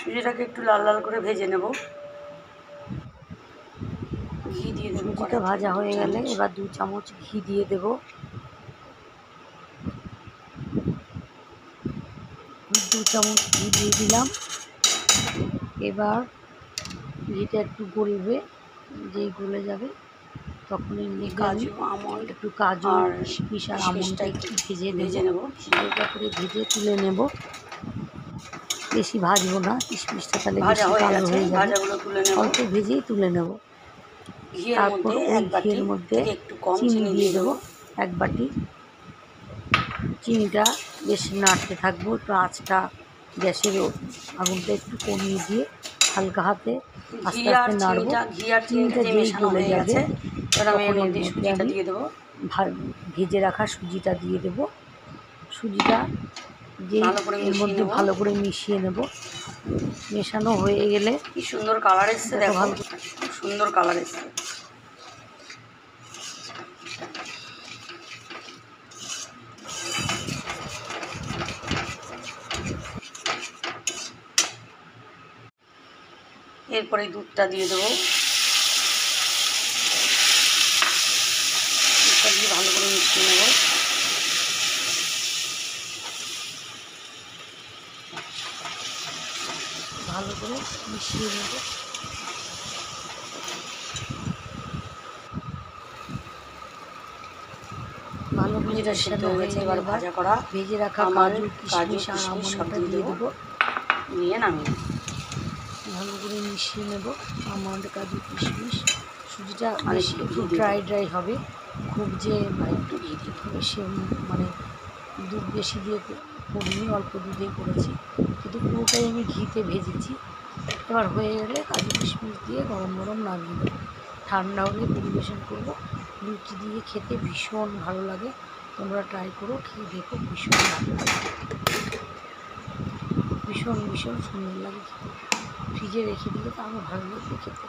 সুজিটাকে একটু লাল লাল করে ভেজে নেব। ঘি দিয়ে দেবো। সুজিটা ভাজা হয়ে গেলে এবার 2 চামচ ঘি দিয়ে দেব। 2 চামচ ঘি দিয়ে দিলাম। এবার ঘিটা একটু গলবে, যেই গলে যাবে তখনই কাজু, আমন্ড, একটু কাজু, আর কিশমিশ আর কিশমিশটা আমন্ডটা একটু একটু ভেজে নেব। হালকা করে ভেজে তুলে নেব। বেশি ভাজবো না, কিশমিশটা তাহলে ভাজা বেশি হয়ে কালো গেছে, হয়ে যাবে। ভাজাগুলো তুলে নেব। অল্প ভেজেই তুলে নেব। তারপর ওই ঘিয়ের মধ্যে একটু কম চিনি দিয়ে দেবো 1 বাটি। চিনিটা বেশ নাড়তে থাকবো, একটু আঁচটা গ্যাসের আগুনটা একটু কমিয়ে দিয়ে হালকা হাতে আস্তে আস্তে নাড়বো। চিনিটা যেই গলে যাবে তখন এর মধ্যে আমি ভেজে রাখা সুজিটা দিয়ে দেবো। সুজিটা যেই এর মধ্যে ভালো করে মিশিয়ে নেব। মেশানো হয়ে গেলে কি সুন্দর কালার এসছে, দেখো খুব সুন্দর কালার এসছে। এরপরে দুধটা দিয়ে দেবো। দুধটা দিয়ে ভালো করে মিশিয়ে নেব। ভালো করে মিশিয়ে নেব। ভালো করে মিশানো হয়ে গেলে এবার ভাজা করা ভেজে রাখা কাজু, কিশমিশ আর আমন্ডটা দিয়ে দেবো। নিয়ে নামিয়ে ভালো করে মিশিয়ে নেব আমন্ড, কাজু, কিশমিশ। সুজিটা বেশি একটু ড্রাই হবে, খুব যে একটু বেশি মানে দুধ বেশি দিয়ে করিনি, অল্প দুধেই করেছি, কিন্তু পুরোটাই আমি ঘিতে ভেজেছি। এবার হয়ে গেলে কাজু কিশমিশ দিয়ে গরম গরম নামিয়ে দেবো। ঠান্ডা হলে পরিবেশন করবো। লুচি দিয়ে খেতে ভীষণ ভালো লাগে, তোমরা ট্রাই করো, খেয়ে দেখো, ভীষণ ভালো লাগে, ভীষণ ভীষণ সুন্দর লাগে খেতে। ফ্রিজে রেখে দিলে তো আরও ভালো লাগবে খেতে।